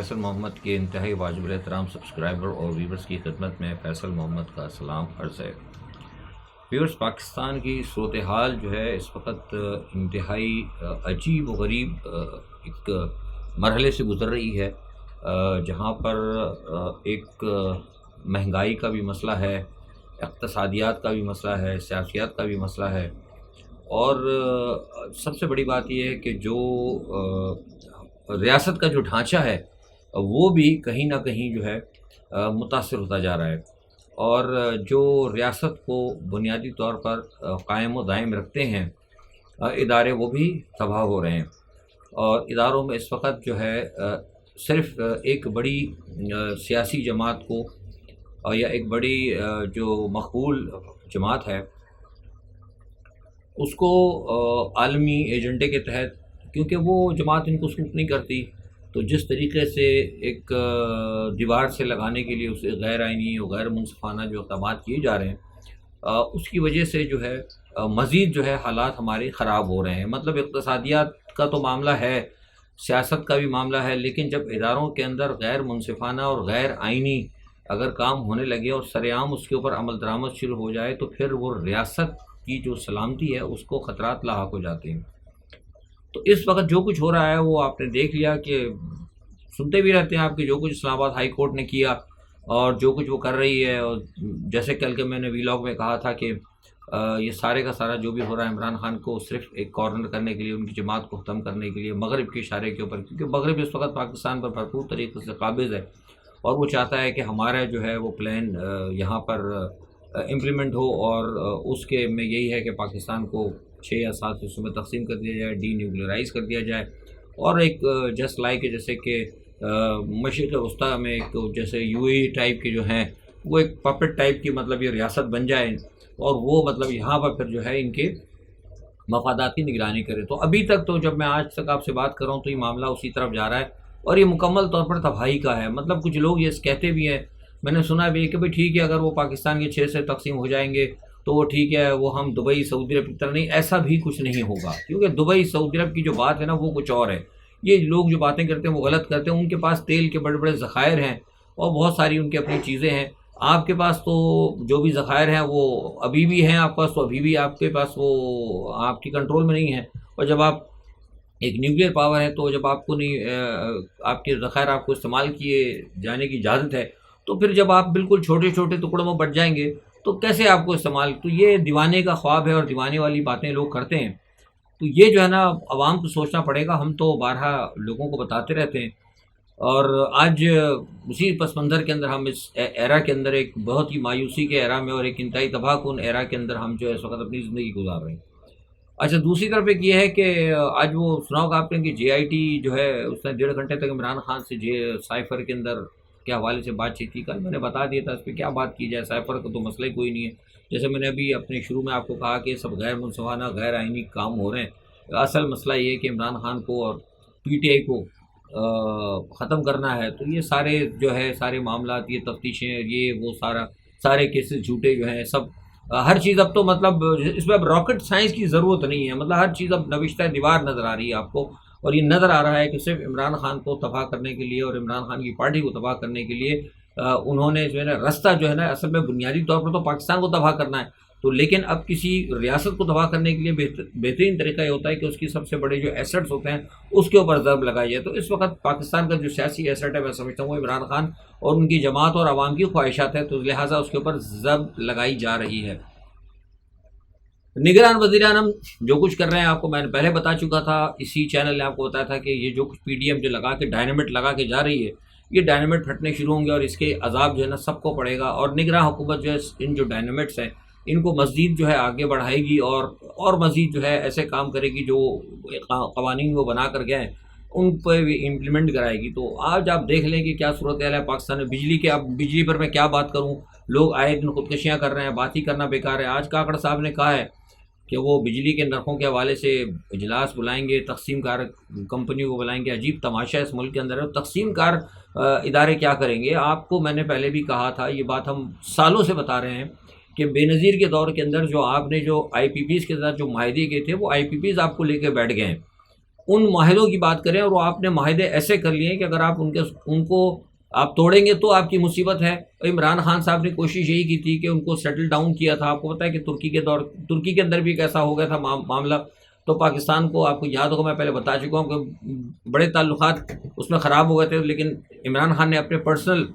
فیصل محمد کے انتہائی واجب احترام سبسکرائبر اور ویورز کی خدمت میں فیصل محمد کا سلام عرض ہے۔ ویورز، پاکستان کی صورتحال جو ہے اس وقت انتہائی عجیب و غریب ایک مرحلے سے گزر رہی ہے، جہاں پر ایک مہنگائی کا بھی مسئلہ ہے، اقتصادیات کا بھی مسئلہ ہے، سیاسیات کا بھی مسئلہ ہے، اور سب سے بڑی بات یہ ہے کہ جو ریاست کا جو ڈھانچہ ہے وہ بھی کہیں نہ کہیں جو ہے متاثر ہوتا جا رہا ہے، اور جو ریاست کو بنیادی طور پر قائم و دائم رکھتے ہیں ادارے، وہ بھی تباہ ہو رہے ہیں، اور اداروں میں اس وقت جو ہے صرف ایک بڑی سیاسی جماعت کو یا ایک بڑی جو مقبول جماعت ہے اس کو عالمی ایجنڈے کے تحت، کیونکہ وہ جماعت ان کو سوٹ نہیں کرتی، تو جس طریقے سے ایک دیوار سے لگانے کے لیے اسے غیر آئینی اور غیر منصفانہ جو اقدامات کیے جا رہے ہیں، اس کی وجہ سے جو ہے مزید جو ہے حالات ہمارے خراب ہو رہے ہیں۔ مطلب اقتصادیات کا تو معاملہ ہے، سیاست کا بھی معاملہ ہے، لیکن جب اداروں کے اندر غیر منصفانہ اور غیر آئینی اگر کام ہونے لگے اور سرعام اس کے اوپر عمل درآمد شروع ہو جائے، تو پھر وہ ریاست کی جو سلامتی ہے اس کو خطرات لاحق ہو جاتے ہیں۔ تو اس وقت جو کچھ ہو رہا ہے وہ آپ نے دیکھ لیا، کہ سنتے بھی رہتے ہیں آپ کہ جو کچھ اسلام آباد ہائی کورٹ نے کیا اور جو کچھ وہ کر رہی ہے، اور جیسے کل کے میں نے ویلاگ میں کہا تھا کہ یہ سارے کا سارا جو بھی ہو رہا ہے عمران خان کو صرف ایک کارنر کرنے کے لیے، ان کی جماعت کو ختم کرنے کے لیے، مغرب کے اشارے کے اوپر، کیونکہ مغرب اس وقت پاکستان پر بھرپور طریقے سے قابض ہے، اور وہ چاہتا ہے کہ ہمارا جو ہے وہ پلان یہاں پر امپلیمنٹ ہو، اور اس کے میں یہی ہے کہ پاکستان کو 6 یا 7 حصوں میں تقسیم کر دیا جائے، ڈی نیوکلیرائز کر دیا جائے، اور ایک جسٹ لائک جیسے کہ مشرق وسطیٰ میں ایک جیسے یو اے ٹائپ کے جو ہیں وہ ایک پپٹ ٹائپ کی مطلب یہ ریاست بن جائے، اور وہ مطلب یہاں پر پھر جو ہے ان کے مفادات کی نگرانی کرے۔ تو ابھی تک تو جب میں آج تک آپ سے بات کر رہا ہوں تو یہ معاملہ اسی طرف جا رہا ہے، اور یہ مکمل طور پر تباہی کا ہے۔ مطلب کچھ لوگ یہ کہتے بھی ہیں، میں نے سنا بھی کہ بھئی ٹھیک ہے، اگر وہ پاکستان کے 6 سے تقسیم ہو جائیں گے تو وہ ٹھیک ہے، وہ ہم دبئی سعودی عرب کی طرح نہیں، ایسا بھی کچھ نہیں ہوگا، کیونکہ دبئی سعودی عرب کی جو بات ہے نا وہ کچھ اور ہے۔ یہ لوگ جو باتیں کرتے ہیں وہ غلط کرتے ہیں، ان کے پاس تیل کے بڑے بڑے ذخائر ہیں اور بہت ساری ان کی اپنی چیزیں ہیں۔ آپ کے پاس تو جو بھی ذخائر ہیں وہ ابھی بھی ہیں، آپ کے پاس تو ابھی بھی آپ کے پاس وہ آپ کی کنٹرول میں نہیں ہے، اور جب آپ ایک نیوکلیر پاور ہے تو جب آپ کو نہیں آپ کے ذخائر آپ کو استعمال کیے جانے کی اجازت ہے، تو پھر جب آپ بالکل چھوٹے چھوٹے ٹکڑوں میں بٹ جائیں گے تو کیسے آپ کو استعمال؟ تو یہ دیوانے کا خواب ہے، اور دیوانے والی باتیں لوگ کرتے ہیں، تو یہ جو ہے نا عوام کو سوچنا پڑے گا۔ ہم تو بارہا لوگوں کو بتاتے رہتے ہیں، اور آج اسی پس منظر کے اندر ہم اس ایرا کے اندر ایک بہت ہی مایوسی کے ایرا میں اور ایک انتہائی تباہ کن ایرا کے اندر ہم جو ہے اس وقت اپنی زندگی گزار رہے ہیں۔ اچھا، دوسری طرف ایک یہ ہے کہ آج وہ سنا ہوگا آپ نے کہ جے آئی ٹی جو ہے اس نے 1.5 گھنٹے تک عمران خان سے سائفر کے اندر کے حوالے سے بات چیت کی۔ کل میں نے بتا دیا تھا اس پہ کیا بات کی جائے، سائفر کا تو مسئلہ ہی کوئی نہیں ہے، جیسے میں نے ابھی اپنے شروع میں آپ کو کہا کہ سب غیر منصفانہ غیر آئینی کام ہو رہے ہیں۔ اصل مسئلہ یہ ہے کہ عمران خان کو اور پی ٹی آئی کو ختم کرنا ہے، تو یہ سارے جو ہے سارے معاملات، یہ تفتیشیں، یہ وہ سارے کیسز جھوٹے جو ہیں سب، ہر چیز اب تو مطلب اس میں اب راکٹ سائنس کی ضرورت نہیں ہے، مطلب ہر چیز اب نوشتہ دیوار نظر آ رہی ہے آپ کو، اور یہ نظر آ رہا ہے کہ صرف عمران خان کو تباہ کرنے کے لیے اور عمران خان کی پارٹی کو تباہ کرنے کے لیے انہوں نے جو ہے نا راستہ جو ہے نا اصل میں بنیادی طور پر تو پاکستان کو تباہ کرنا ہے، تو لیکن اب کسی ریاست کو تباہ کرنے کے لیے بہترین طریقہ یہ ہوتا ہے کہ اس کی سب سے بڑے جو ایسٹس ہوتے ہیں اس کے اوپر ضرب لگائی جائے۔ تو اس وقت پاکستان کا جو سیاسی ایسٹ ہے میں سمجھتا ہوں وہ عمران خان اور ان کی جماعت اور عوام کی خواہشات ہیں، تو لہٰذا اس کے اوپر ضرب لگائی جا رہی ہے۔ نگران وزیر اعظم جو کچھ کر رہے ہیں آپ کو میں نے پہلے بتا چکا تھا، اسی چینل نے آپ کو بتایا تھا کہ یہ جو کچھ پی ڈی ایم جو لگا کے ڈائنامٹ لگا کے جا رہی ہے، یہ ڈائنامٹ پھٹنے شروع ہوں گے، اور اس کے عذاب جو ہے نا سب کو پڑے گا، اور نگراں حکومت جو ہے ان جو ڈائنامٹس ہیں ان کو مزید جو ہے آگے بڑھائے گی، اور مزید جو ہے ایسے کام کرے گی جو قوانین وہ بنا کر گئے ہیں ان پہ بھی امپلیمنٹ کرائے گی۔ تو آج آپ دیکھ لیں کہ کیا صورتحال ہے پاکستان میں بجلی کے۔ اب بجلی پر میں کیا بات کروں، لوگ آئے دن خودکشیاں کر رہے ہیں، بات ہی کرنا بیکار ہے۔ آج کاکڑ صاحب نے کہا ہے کہ وہ بجلی کے نرخوں کے حوالے سے اجلاس بلائیں گے، تقسیم کار کمپنیوں کو بلائیں گے۔ عجیب تماشا اس ملک کے اندر ہے، تقسیم کار ادارے کیا کریں گے؟ آپ کو میں نے پہلے بھی کہا تھا، یہ بات ہم سالوں سے بتا رہے ہیں کہ بے نظیر کے دور کے اندر جو آپ نے جو آئی پی پیز کے ساتھ جو معاہدے کیے تھے وہ آئی پی پیز آپ کو لے کے بیٹھ گئے ہیں، ان معاہدوں کی بات کریں اور وہ آپ نے معاہدے ایسے کر لیے کہ اگر آپ ان کو آپ توڑیں گے تو آپ کی مصیبت ہے. عمران خان صاحب نے کوشش یہی کی تھی کہ ان کو سیٹل ڈاؤن کیا تھا. آپ کو پتہ ہے کہ ترکی کے اندر بھی ایک ایسا ہو گیا تھا معاملہ. تو پاکستان کو آپ کو یاد ہوگا، میں پہلے بتا چکا ہوں کہ بڑے تعلقات اس میں خراب ہو گئے تھے، لیکن عمران خان نے اپنے پرسنل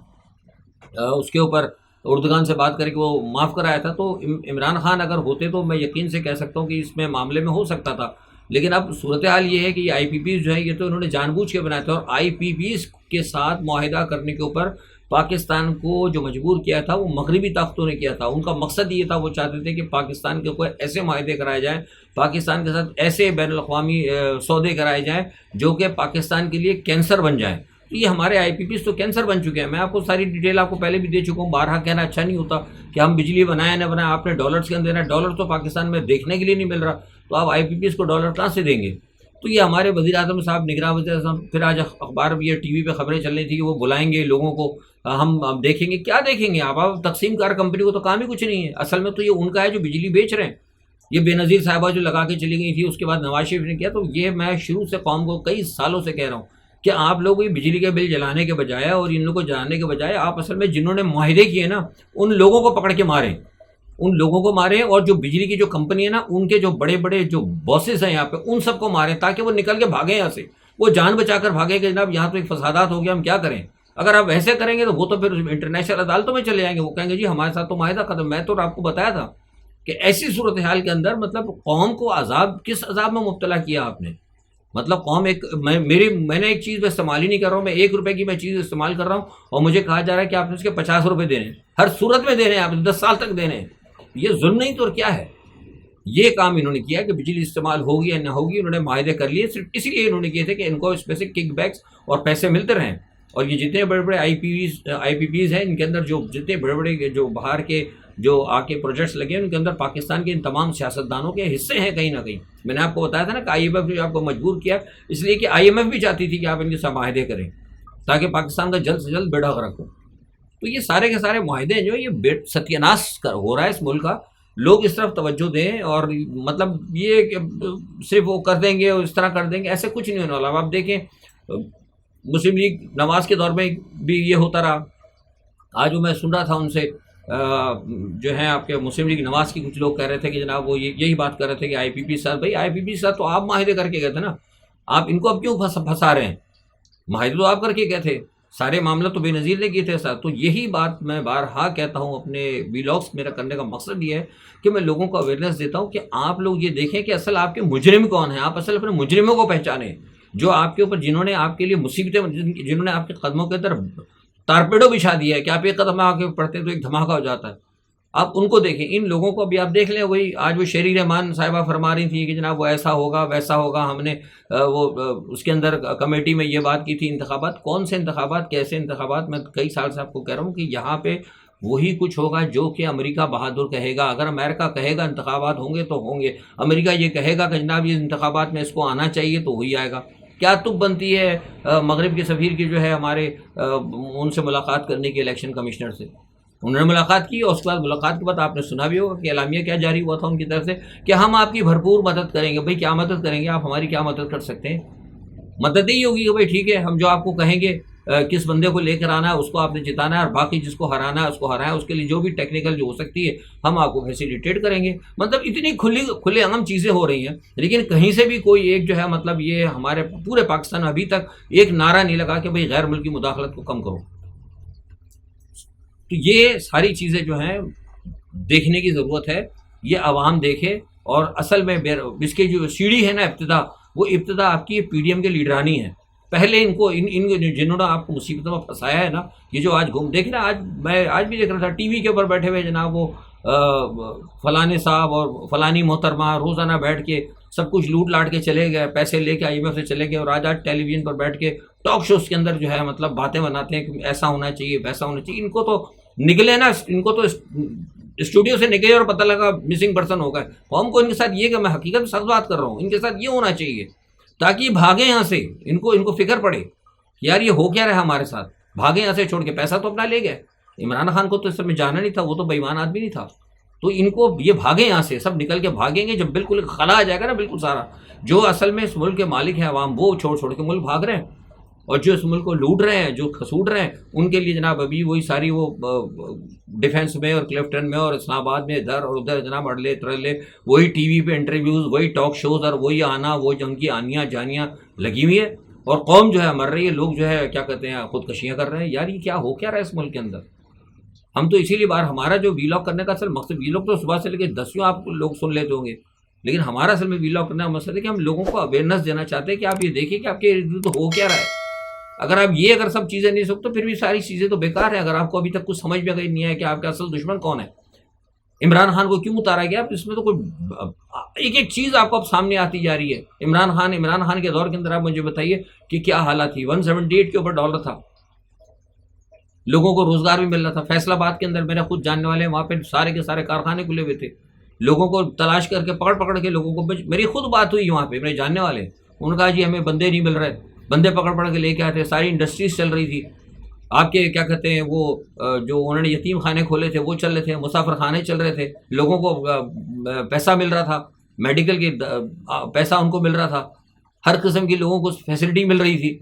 اس کے اوپر اردگان سے بات کر کے وہ معاف کرایا تھا. تو عمران خان اگر ہوتے تو میں یقین سے کہہ سکتا ہوں کہ اس میں معاملے میں ہو سکتا تھا. لیکن اب صورتحال یہ ہے کہ یہ آئی پی پیز جو ہے یہ تو انہوں نے جان بوجھ کے بنایا تھا، اور آئی پی پیز کے ساتھ معاہدہ کرنے کے اوپر پاکستان کو جو مجبور کیا تھا وہ مغربی طاقتوں نے کیا تھا. ان کا مقصد یہ تھا، وہ چاہتے تھے کہ پاکستان کے کوئی ایسے معاہدے کرائے جائیں، پاکستان کے ساتھ ایسے بین الاقوامی سودے کرائے جائیں جو کہ پاکستان کے لیے کینسر بن جائیں. تو یہ ہمارے آئی پی پیز تو کینسر بن چکے ہیں. میں آپ کو ساری ڈیٹیل آپ کو پہلے بھی دے چکا ہوں. بارہا کہنا اچھا نہیں ہوتا کہ ہم بجلی بنائیں نہ بنائیں، آپ نے ڈالرز کے اندر دینا ہے. ڈالر تو پاکستان میں دیکھنے کے لیے نہیں مل رہا، تو آپ آئی پی پیز کو ڈالر کہاں سے دیں گے؟ تو یہ ہمارے وزیر اعظم صاحب، نگراں وزیر اعظم، پھر آج اخبار بھی ٹی وی پہ خبریں چل رہی تھی کہ وہ بلائیں گے لوگوں کو، ہم دیکھیں گے. کیا دیکھیں گے آپ تقسیم کار کمپنی کو تو کام ہی کچھ نہیں ہے. اصل میں تو یہ ان کا ہے جو بجلی بیچ رہے ہیں. یہ بے نظیر صاحبہ جو لگا کے چلی گئی تھی، اس کے بعد نواز شریف نے کیا. تو یہ میں شروع سے قوم کو کئی سالوں سے کہہ رہا ہوں کہ آپ لوگ یہ بجلی کے بل جلانے کے بجائے اور ان لوگوں کو جلانے کے بجائے آپ اصل میں جنہوں نے معاہدے کیے نا ان لوگوں کو پکڑ کے ماریں، ان لوگوں کو ماریں، اور جو بجلی کی جو کمپنی ہے نا ان کے جو بڑے بڑے جو باسز ہیں یہاں پہ ان سب کو ماریں، تاکہ وہ نکل کے بھاگیں یہاں سے. وہ جان بچا کر بھاگے کہ جناب یہاں تو ایک فسادات ہو گیا، ہم کیا کریں. اگر آپ ایسے کریں گے تو وہ تو پھر انٹرنیشنل عدالتوں میں چلے جائیں گے. وہ کہیں گے جی ہمارے ساتھ تو معاہدہ ختم. میں تو آپ کو بتایا تھا کہ ایسی صورتحال کے اندر مطلب قوم کو کس عذاب میں مبتلا کیا آپ نے. مطلب قوم میں نے ایک چیز میں استعمال ہی نہیں کر رہا ہوں. میں 1 روپے کی میں چیز استعمال کر رہا ہوں اور مجھے کہا جا رہا ہے کہ آپ نے اس کے 50 روپے دینے ہیں، ہر صورت میں دینے ہیں، آپ 10 سال تک دینے ہیں. یہ ظلم نہیں تو اور کیا ہے؟ یہ کام انہوں نے کیا کہ بجلی استعمال ہوگی یا نہ ہوگی، انہوں نے معاہدے کر لیے. صرف اس لیے انہوں نے کیے تھے کہ ان کو اس میں سے کک بیکس اور پیسے ملتے رہیں. اور یہ جتنے بڑے بڑے آئی پی پیز ہیں ان کے اندر جو جتنے بڑے بڑے جو باہر کے جو آ کے پروجیکٹس لگے ہیں ان کے اندر پاکستان کے ان تمام سیاستدانوں کے حصے ہیں کہیں نہ کہیں. میں نے آپ کو بتایا تھا نا کہ آئی ایم ایف نے آپ کو مجبور کیا، اس لیے کہ آئی ایم ایف بھی چاہتی تھی کہ آپ ان کے ساتھ معاہدے کریں تاکہ پاکستان کا جلد سے جلد بیڑا غرق ہو. تو یہ سارے کے سارے معاہدے جو یہ ستیہ ناش ہو رہا ہے اس ملک کا. لوگ اس طرف توجہ دیں، اور مطلب یہ کہ صرف وہ کر دیں گے اور اس طرح کر دیں گے، ایسے کچھ نہیں ہونے والا. آپ دیکھیں مسلم لیگ نواز کے دور میں بھی یہ ہوتا رہا. آج وہ میں سن رہا تھا ان سے جو ہیں آپ کے مسلم لیگ نواز کی کچھ لوگ کہہ رہے تھے کہ جناب وہ یہی بات کر رہے تھے کہ آئی پی پی ساتھ، بھائی آئی پی پی ساتھ تو آپ معاہدے کر کے گئے تھے نا، آپ ان کو اب کیوں پھنسا رہے ہیں؟ معاہدے تو آپ کر کے گئے تھے، سارے معاملہ تو بے نظیر نے کیے تھے ساتھ. تو یہی بات میں بارہا کہتا ہوں اپنے ویلاگس میرا کرنے کا مقصد یہ ہے کہ میں لوگوں کو اویئرنیس دیتا ہوں کہ آپ لوگ یہ دیکھیں کہ اصل آپ کے مجرم کون ہیں. آپ اصل اپنے مجرموں کو پہچانیں جو آپ کے اوپر جنہوں نے آپ کے لیے مصیبتیں، جنہوں نے آپ کے قدموں کے اندر تارپیڈو بچھا دیا ہے کہ آپ ایک قدم آگے پڑھتے ہیں تو ایک دھماکہ ہو جاتا ہے. آپ ان کو دیکھیں، ان لوگوں کو بھی آپ دیکھ لیں. وہی آج وہ شہری رحمان صاحبہ فرما رہی تھی کہ جناب وہ ایسا ہوگا ویسا ہوگا. ہم نے وہ اس کے اندر کمیٹی میں یہ بات کی تھی. انتخابات کون سے انتخابات، کیسے انتخابات؟ میں کئی سال سے آپ کو کہہ رہا ہوں کہ یہاں پہ وہی کچھ ہوگا جو کہ امریکہ بہادر کہے گا. اگر امریکہ کہے گا انتخابات ہوں گے تو ہوں گے، امریکہ یہ کہے گا کہ جناب یہ انتخابات میں اس کو آنا چاہیے تو وہی آئے گا. کیا تب بنتی ہے مغرب کے سفیر کی جو ہے ہمارے ان سے ملاقات کرنے کی الیکشن کمشنر سے؟ انہوں نے ملاقات کی اور اس کے بعد ملاقات کے بعد آپ نے سنا بھی ہوگا کہ اعلامیہ کیا جاری ہوا تھا ان کی طرف سے کہ ہم آپ کی بھرپور مدد کریں گے. بھائی کیا مدد کریں گے آپ؟ ہماری کیا مدد کر سکتے ہیں؟ مدد ہی ہوگی کہ بھائی ٹھیک ہے ہم جو آپ کو کہیں گے کس بندے کو لے کر آنا ہے اس کو آپ نے جتانا ہے، اور باقی جس کو ہرانا ہے اس کو ہرانا ہے، اس کے لیے جو بھی ٹیکنیکل جو ہو سکتی ہے ہم آپ کو فیسیلیٹیٹ کریں گے. مطلب اتنی کھلے عام چیزیں ہو رہی ہیں، لیکن کہیں سے بھی کوئی ایک جو ہے مطلب یہ ہمارے پورے پاکستان میں ابھی تک ایک نعرہ نہیں لگا کہ بھائی غیر ملکی مداخلت کو کم کرو. تو یہ ساری چیزیں جو ہیں دیکھنے کی ضرورت ہے، یہ عوام دیکھے. اور اصل میں اس کی جو سیڑھی ہے نا ابتدا، وہ ابتدا آپ کی پی ڈی ایم کے لیڈرانی ہے. پہلے ان کو جنہوں نے آپ کو مصیبتوں میں پھنسایا ہے نا، یہ جو آج دیکھ رہے ہیں، میں آج بھی دیکھ رہا تھا ٹی وی کے اوپر بیٹھے ہوئے جناب وہ فلانے صاحب اور فلانی محترمہ روزانہ بیٹھ کے سب کچھ لوٹ لاٹ کے چلے گئے، پیسے لے کے آئی ایم ایف سے چلے گئے، اور آج ٹیلی ویژن پر بیٹھ کے ٹاک شوز کے اندر جو ہے مطلب باتیں بناتے ہیں کہ ایسا ہونا چاہیے ویسا ہونا چاہیے. ان کو تو نکلے نا، ان کو تو اسٹوڈیو سے نکلے اور پتہ لگا مسنگ پرسن ہو گئے. قوم کو ان کے ساتھ یہ کہ میں حقیقت سچ بات کر رہا ہوں، ان کے ساتھ یہ ہونا چاہیے تاکہ یہ بھاگیں یہاں سے. ان کو فکر پڑے یار یہ ہو کیا رہا ہمارے ساتھ. بھاگیں یہاں سے چھوڑ کے، پیسہ تو اپنا لے گئے. عمران خان کو تو اس میں جانا نہیں تھا، وہ تو بے ایمان آدمی نہیں تھا. تو ان کو یہ بھاگیں یہاں سے، سب نکل کے بھاگیں گے. جب بالکل خلا آ جائے گا نا بالکل سارا، جو اصل میں اس ملک کے مالک ہیں عوام، وہ چھوڑ چھوڑ کے ملک بھاگ رہے ہیں، اور جو اس ملک کو لوٹ رہے ہیں، جو کھسوٹ رہے ہیں، ان کے لیے جناب ابھی وہی ساری وہ ڈیفنس میں اور کلفٹن میں اور اسلام آباد میں ادھر اور ادھر جناب اڑلے ترلے، وہی ٹی وی پہ انٹرویوز، وہی ٹاک شوز، اور وہی آنا، وہ جنگ کی آنیاں جانیاں لگی ہوئی ہے. اور قوم جو ہے مر رہی ہے، لوگ جو ہے کیا کہتے ہیں خودکشیاں کر رہے ہیں. یار یہ کیا ہو کیا رہا ہے اس ملک کے اندر؟ ہم تو اسی لیے بار ہمارا جو ویلاگ کرنے کا اصل مقصد، ویلاگ تو صبح سے لے کے 10 آپ لوگ سن لیتے ہوں گے، لیکن ہمارا اصل میں ویلاگ کرنے کا مقصد ہے کہ ہم لوگوں کو اویئرنیس دینا چاہتے ہیں کہ آپ یہ دیکھیں کہ آپ کے ارد گرد ہو کیا رہا ہے. اگر آپ اگر سب چیزیں نہیں سکتے تو پھر بھی ساری چیزیں تو بیکار ہیں. اگر آپ کو ابھی تک کچھ سمجھ میں نہیں آیا کہ آپ کا اصل دشمن کون ہے، عمران خان کو کیوں اتارا گیا، اس میں تو کوئی ایک ایک چیز آپ کو اب سامنے آتی جا رہی ہے. عمران خان کے دور کے اندر آپ مجھے بتائیے کہ کیا حالات تھی. 178 کے اوپر ڈالر تھا، لوگوں کو روزگار بھی مل رہا تھا. فیصل آباد کے اندر میرے خود جاننے والے ہیں، وہاں پہ سارے کے سارے کارخانے کھلے ہوئے تھے. لوگوں کو تلاش کر کے پکڑ کے لوگوں کو میری خود بات ہوئی وہاں پہ، میرے جاننے والے، انہوں نے کہا جی ہمیں بندے نہیں مل رہے، بندے پکڑ کے لے کے آئے تھے. ساری انڈسٹریز چل رہی تھی، آپ کے کیا کہتے ہیں وہ جو انہوں نے یتیم خانے کھولے تھے وہ چل رہے تھے، مسافر خانے چل رہے تھے، لوگوں کو پیسہ مل رہا تھا، میڈیکل کے پیسہ ان کو مل رہا تھا، ہر قسم کی لوگوں کو فیسلٹی مل رہی تھی.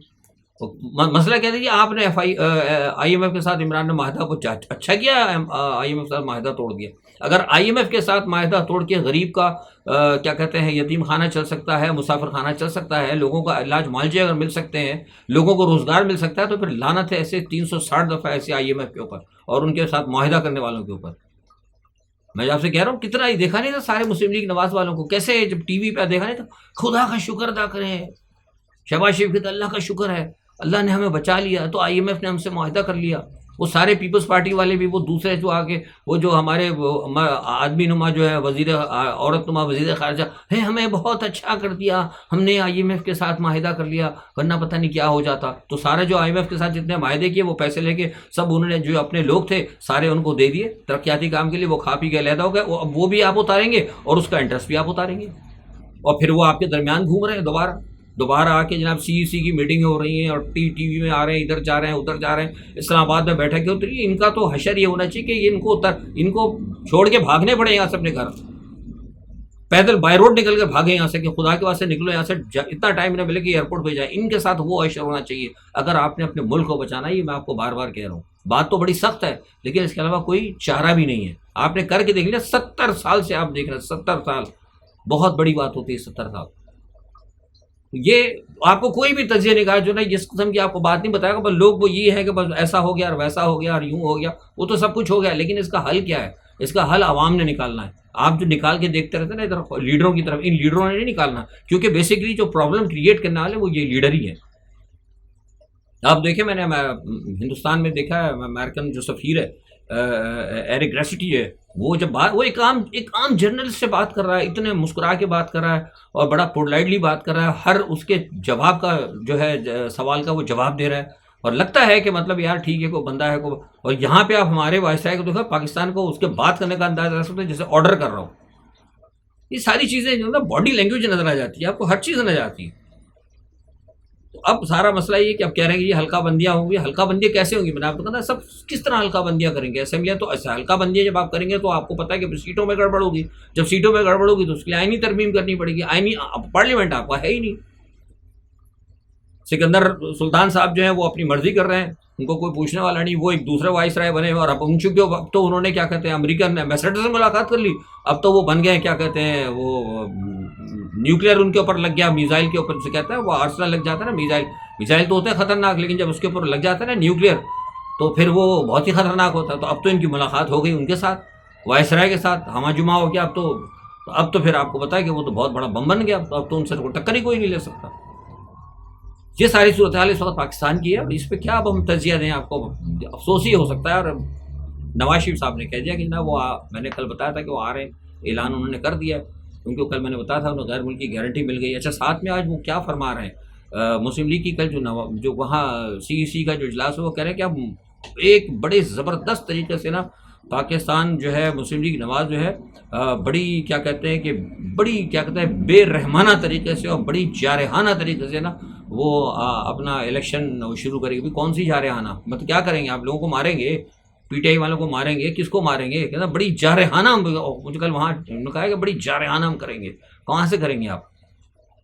مسئلہ کیا تھا کہ آپ نے آئی ایم ایف کے ساتھ عمران نے معاہدہ کو اچھا کیا، آئی ایم ایف کے ساتھ معاہدہ توڑ دیا. اگر آئی ایم ایف کے ساتھ معاہدہ توڑ کے غریب کا کیا کہتے ہیں یتیم خانہ چل سکتا ہے، مسافر خانہ چل سکتا ہے، لوگوں کا علاج معالجے اگر مل سکتے ہیں، لوگوں کو روزگار مل سکتا ہے، تو پھر لعنت ہے ایسے 360 دفعہ ایسے آئی ایم ایف کے اوپر اور ان کے ساتھ معاہدہ کرنے والوں کے اوپر. میں آپ سے کہہ رہا ہوں کتنا ہی دیکھا نہیں تھا سارے مسلم لیگ نواز والوں کو، کیسے جب ٹی وی پہ دیکھا نہیں تھا، خدا کا شکر ادا کریں. شہباز شریف کے تو اللہ کا شکر ہے، اللہ نے ہمیں بچا لیا، تو آئی ایم ایف نے ہم سے معاہدہ کر لیا. وہ سارے پیپلز پارٹی والے بھی، وہ دوسرے جو آگے وہ جو ہمارے آدمی نما جو ہے وزیر عورت نما وزیر خارجہ ہے، ہمیں بہت اچھا کر دیا، ہم نے آئی ایم ایف کے ساتھ معاہدہ کر لیا، ورنہ پتہ نہیں کیا ہو جاتا. تو سارے جو آئی ایم ایف کے ساتھ جتنے معاہدے کیے وہ پیسے لے کے سب انہوں نے جو اپنے لوگ تھے سارے ان کو دے دیے ترقیاتی کام کے لیے. وہ کھا پی کے علیحدہ ہو گئے، وہ بھی آپ اتاریں گے اور اس کا انٹرسٹ بھی آپ اتاریں گے، اور پھر وہ آپ کے درمیان گھوم رہے ہیں دوبارہ آ کے جناب سی ای سی کی میٹنگیں ہو رہی ہیں، اور ٹی وی میں آ رہے ہیں، ادھر جا رہے ہیں ادھر جا رہے ہیں، اسلام آباد میں بیٹھے کے اتری. ان کا تو حشر یہ ہونا چاہیے کہ ان کو چھوڑ کے بھاگنے پڑے یہاں سے اپنے گھر، پیدل بائی روڈ نکل کے بھاگے یہاں سے کہ خدا کے واسطے نکلو یہاں سے، اتنا ٹائم نہ ملے کہ ایئرپورٹ پہ جائیں. ان کے ساتھ وہ حشر ہونا چاہیے اگر آپ نے اپنے ملک کو بچانا ہے. یہ میں آپ کو بار بار کہہ رہا ہوں، بات تو بڑی سخت ہے لیکن اس کے علاوہ کوئی چارہ بھی نہیں ہے. آپ نے کر کے دیکھ لیا، 70 سال سے آپ دیکھ رہے ہیں، 70 سال بہت بڑی بات ہوتی ہے. 70 سال یہ آپ کو کوئی بھی تجزیہ نگاہ جو نا جس قسم کی آپ کو بات نہیں بتائے گا، بس لوگ وہ یہ ہے کہ بس ایسا ہو گیا اور ویسا ہو گیا اور یوں ہو گیا. وہ تو سب کچھ ہو گیا، لیکن اس کا حل کیا ہے؟ اس کا حل عوام نے نکالنا ہے. آپ جو نکال کے دیکھتے رہتے ہیں نا ادھر لیڈروں کی طرف، ان لیڈروں نے نہیں نکالنا، کیونکہ بیسیکلی جو پرابلم کریٹ کرنے والے وہ یہ لیڈر ہی ہیں. آپ دیکھیں، میں نے ہندوستان میں دیکھا ہے، امریکن جو سفیر ہے ایرک گریسٹی ہے، وہ جب وہ ایک عام جرنلسٹ سے بات کر رہا ہے، اتنے مسکرا کے بات کر رہا ہے اور بڑا پولائٹلی بات کر رہا ہے، ہر اس کے جواب کا جو ہے سوال کا وہ جواب دے رہا ہے، اور لگتا ہے کہ مطلب یار ٹھیک ہے کوئی بندہ ہے کو. اور یہاں پہ آپ ہمارے وائسرائے کو دیکھو، پاکستان کو اس کے بات کرنے کا انداز ایسا ہوتا ہے جیسے آرڈر کر رہا ہوں. یہ ساری چیزیں جو نا باڈی لینگویج نظر آ جاتی ہے، آپ کو ہر چیز نظر آتی ہے. تو اب سارا مسئلہ یہ کہ اب کہہ رہے ہیں کہ یہ ہلکا بندیاں ہوں گی. ہلکا بندیاں کیسے ہوں گی؟ میں نے آپ کو کہا سب کس طرح ہلکا بندیاں کریں گے اسمبلیاں؟ تو ایسا ہلکا بندیاں جب آپ کریں گے تو آپ کو پتہ ہے کہ سیٹوں میں گڑبڑ ہوگی. جب سیٹوں میں گڑبڑ ہوگی تو اس کے لیے آئینی ترمیم کرنی پڑے گی. آئینی پارلیمنٹ آپ کا ہے ہی نہیں. سکندر سلطان صاحب جو ہیں وہ اپنی مرضی کر رہے ہیں، ان کو کوئی پوچھنے والا نہیں، وہ ایک دوسرے وائس رائے بنے. اور اب ان چونکہ اب تو انہوں نے کیا کہتے ہیں امریکن ایمبیسڈر سے ملاقات کر لی، اب تو وہ بن گئے کیا کہتے ہیں وہ نیوکلیئر ان کے اوپر لگ گیا، میزائل کے اوپر سے کہتا ہے وہ آرسنل لگ جاتا ہے نا. میزائل تو ہوتے ہیں خطرناک، لیکن جب اس کے اوپر لگ جاتا ہے نا نیوکلیئر تو پھر وہ بہت ہی خطرناک ہوتا ہے. تو اب تو ان کی ملاقات ہو گئی ان کے ساتھ، وائس رائے کے ساتھ ہمہ جمعہ ہو گیا. اب تو پھر آپ کو پتا ہے کہ وہ تو بہت بڑا بم بن گیا. اب تو ان سے ٹکر ہی کوئی نہیں لے سکتا. یہ ساری صورتحال اس وقت پاکستان کی ہے، اور اس پہ کیا اب ہم تجزیہ دیں؟ آپ کو افسوس ہی ہو سکتا ہے. اور نواز شریف صاحب نے کہہ دیا کہ جناب وہ میں نے کل بتایا تھا کہ وہ آ رہے ہیں، اعلان انہوں نے کر دیا، کیونکہ کل میں نے بتایا تھا انہیں غیر ملکی گارنٹی مل گئی. اچھا ساتھ میں آج وہ کیا فرما رہے ہیں؟ مسلم لیگ کی کل جو وہاں سی ای سی کا جو اجلاس ہے وہ کہہ رہے ہیں کہ اب ایک بڑے زبردست طریقے سے نا پاکستان جو ہے مسلم لیگ نواز جو ہے بڑی کیا کہتے ہیں کہ بڑی کیا کہتے ہیں بے رحمانہ طریقے سے اور بڑی جارحانہ طریقے سے نا وہ اپنا الیکشن شروع کرے گی. کون سی جارحانہ؟ مطلب کیا کریں گے؟ آپ لوگوں کو ماریں گے؟ پی ٹی آئی والوں کو ماریں گے. کس کو ماریں گے؟ کہنا بڑی جارحانہ، مجھے کل وہاں کہا کہ بڑی جارحانہ ہم کریں گے. کہاں سے کریں گے آپ؟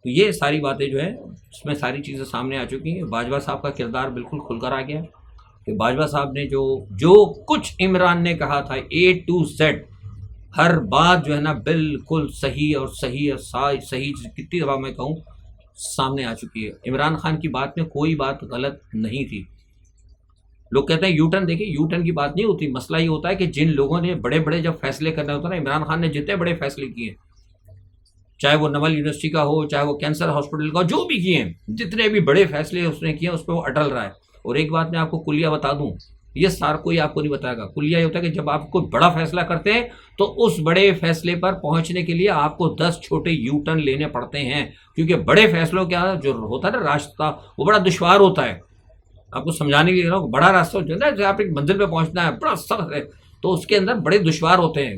تو یہ ساری باتیں جو ہے اس میں ساری چیزیں سامنے آ چکی ہیں. باجوہ صاحب کا کردار بالکل کھل کر آ گیا کہ باجوہ صاحب نے جو کچھ عمران نے کہا تھا A to Z، ہر بات جو ہے نا بالکل صحیح اور صحیح کتنی دفعہ میں کہوں سامنے آ چکی ہے. عمران خان کی بات میں کوئی بات غلط نہیں تھی. لوگ کہتے ہیں یو ٹرن، دیکھیں یو ٹرن کی بات نہیں ہوتی. مسئلہ یہ ہوتا ہے کہ جن لوگوں نے بڑے بڑے جب فیصلے کرنے ہوتے ہیں نا، عمران خان نے جتنے بڑے فیصلے کیے، چاہے وہ نول یونیورسٹی کا ہو، چاہے وہ کینسر ہاسپٹل کا ہو، جو بھی کیے ہیں، جتنے بھی بڑے فیصلے اس نے کیے اس پہ وہ اٹل رہا ہے. اور ایک بات میں آپ کو کلیہ بتا دوں، یہ سار کوئی آپ کو نہیں بتائے گا. کلیہ یہ ہوتا ہے کہ جب آپ کوئی بڑا فیصلہ کرتے ہیں تو اس بڑے فیصلے پر پہنچنے کے لیے آپ کو 10 چھوٹے یو ٹرن لینے پڑتے ہیں، کیونکہ بڑے فیصلوں کا جو ہوتا ہے نا راستہ، وہ بڑا دشوار ہوتا ہے. آپ کو سمجھانے کے لیے بڑا راستہ جو ہے نا، جب آپ ایک منزل پہ پہنچنا ہے بڑا سخت ہے، تو اس کے اندر بڑے دشوار ہوتے ہیں،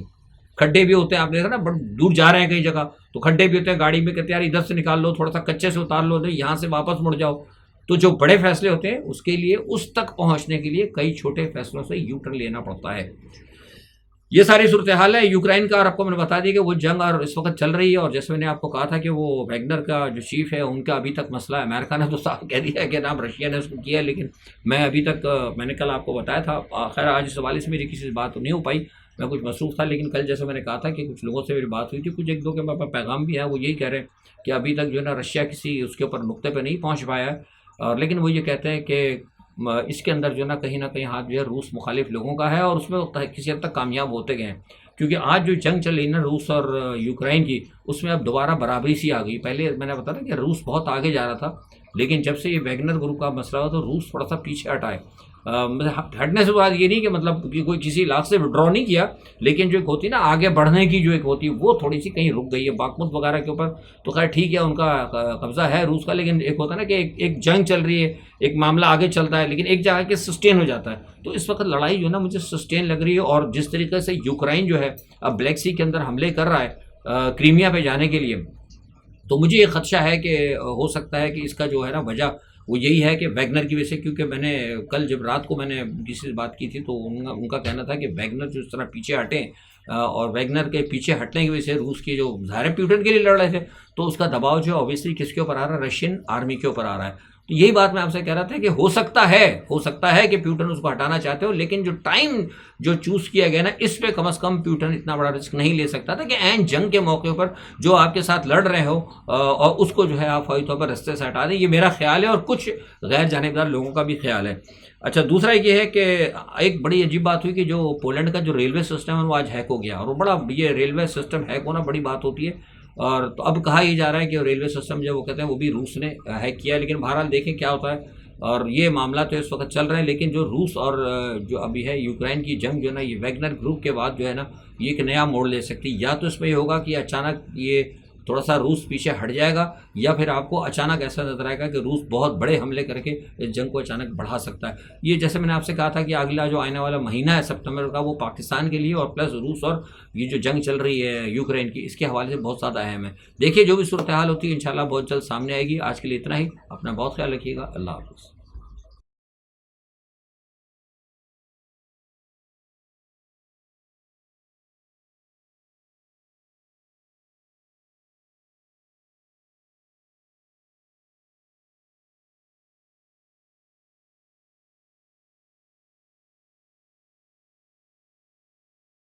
کھڈے بھی ہوتے ہیں. آپ دیکھا نا بڑے دور جا رہے ہیں کئی جگہ تو کھڈے بھی ہوتے ہیں، گاڑی میں کہتے ہیں یار ادھر سے نکال لو، تھوڑا سا کچے سے اتار لو، یہاں سے واپس مڑ جاؤ. تو جو بڑے فیصلے ہوتے ہیں اس کے لیے، اس تک پہنچنے کے لیے کئی چھوٹے فیصلوں سے یو ٹرن لینا پڑتا ہے. یہ ساری صورتحال ہے یوکرائن کا. اور آپ کو میں نے بتا دیا کہ وہ جنگ اور اس وقت چل رہی ہے، اور جیسے میں نے آپ کو کہا تھا کہ وہ ویگنر کا جو چیف ہے ان کا ابھی تک مسئلہ ہے. امریکہ نے تو صاف کہہ دیا ہے کہ نام رشیا نے اس کو کیا ہے، لیکن میں ابھی تک میں نے کل آپ کو بتایا تھا. خیر آج اس حوالے سے میری کسی سے بات نہیں ہو پائی، میں کچھ مصروف تھا، لیکن کل جیسے میں نے کہا تھا کہ کچھ لوگوں سے میری بات ہوئی تھی، کچھ ایک دو کے میرے پاس پیغام بھی ہے، وہ یہی کہہ رہے ہیں کہ ابھی تک جو ہے نا رشیا کسی اس کے اوپر نقطے پہ نہیں پہنچ پایا ہے. اور لیکن وہ یہ کہتے ہیں کہ اس کے اندر جو ہے نا کہیں ہاتھ جو ہے روس مخالف لوگوں کا ہے، اور اس میں کسی حد تک کامیاب ہوتے گئے ہیں. کیونکہ آج جو جنگ چل رہی ہے نا روس اور یوکرائن کی، اس میں اب دوبارہ برابری سی آ گئی. پہلے میں نے بتایا تھا کہ روس بہت آگے جا رہا تھا، لیکن جب سے یہ ویگنر گروپ کا مسئلہ ہوا تو روس تھوڑا سا پیچھے ہٹا ہے. ہٹنے سے بعد یہ نہیں کہ مطلب کہ کوئی کسی علاقے سے وڈرا نہیں کیا، لیکن جو ایک ہوتی ہے نا آگے بڑھنے کی جو ایک ہوتی ہے، وہ تھوڑی سی کہیں رک گئی ہے. باخمت وغیرہ کے اوپر تو خیر ٹھیک ہے ان کا قبضہ ہے روس کا، لیکن ایک ہوتا ہے نا کہ ایک جنگ چل رہی ہے، ایک معاملہ آگے چلتا ہے، لیکن ایک جگہ کے سسٹین ہو جاتا ہے. تو اس وقت لڑائی جو ہے نا مجھے سسٹین لگ رہی ہے. اور جس طریقے سے یوکرائن جو ہے اب بلیک سی کے اندر حملے کر رہا ہے کریمیا پہ جانے کے لیے، تو مجھے یہ خدشہ ہے کہ ہو سکتا ہے کہ اس کا جو ہے نا وجہ وہ یہی ہے کہ ویگنر کی وجہ سے. کیونکہ میں نے کل جب رات کو میں نے کسی سے بات کی تھی تو ان کا کہنا تھا کہ ویگنر جو اس طرح پیچھے ہٹیں، اور ویگنر کے پیچھے ہٹنے کی وجہ سے روس کی جو ظاہر پیوٹن کے لیے لڑ رہے تھے، تو اس کا دباؤ جو ہے اوبیسلی کس کے اوپر آ رہا ہے؟ رشین آرمی کے اوپر آ رہا ہے. تو یہی بات میں آپ سے کہہ رہا تھا کہ ہو سکتا ہے کہ پیوٹن اس کو ہٹانا چاہتے ہو، لیکن جو ٹائم جو چوز کیا گیا نا، اس پہ کم از کم پیوٹن اتنا بڑا رسک نہیں لے سکتا تھا کہ عین جنگ کے موقع پر جو آپ کے ساتھ لڑ رہے ہو اور اس کو جو ہے آپ فوری طور پر رستے سے ہٹا دیں. یہ میرا خیال ہے اور کچھ غیر جانبدار لوگوں کا بھی خیال ہے. اچھا دوسرا یہ ہے کہ ایک بڑی عجیب بات ہوئی کہ جو پولینڈ کا جو ریلوے سسٹم ہے وہ آج ہیک ہو گیا. اور بڑا یہ ریلوے سسٹم ہیک ہونا بڑی بات ہوتی ہے. اور تو اب کہا یہ جا رہا ہے کہ ریلوے سسٹم جو وہ کہتے ہیں وہ بھی روس نے ہیک کیا ہے، لیکن بہرحال دیکھیں کیا ہوتا ہے. اور یہ معاملہ تو اس وقت چل رہے ہیں، لیکن جو روس اور جو ابھی ہے یوکرائن کی جنگ جو ہے نا، یہ ویگنر گروپ کے بعد جو ہے نا یہ ایک نیا موڑ لے سکتی. یا تو اس میں یہ ہوگا کہ اچانک یہ تھوڑا سا روس پیچھے ہٹ جائے گا، یا پھر آپ کو اچانک ایسا نظر آئے گا کہ روس بہت بڑے حملے کر کے اس جنگ کو اچانک بڑھا سکتا ہے. یہ جیسے میں نے آپ سے کہا تھا کہ اگلا جو آنے والا مہینہ ہے سپتمبر کا، وہ پاکستان کے لیے اور پلس روس اور یہ جو جنگ چل رہی ہے یوکرائن کی، اس کے حوالے سے بہت زیادہ اہم ہے. دیکھیے جو بھی صورتحال ہوتی ہے انشاءاللہ بہت جلد سامنے آئے گی. آج کے لیے اتنا ہی. اپنا بہت خیال رکھیے گا. اللہ حافظ.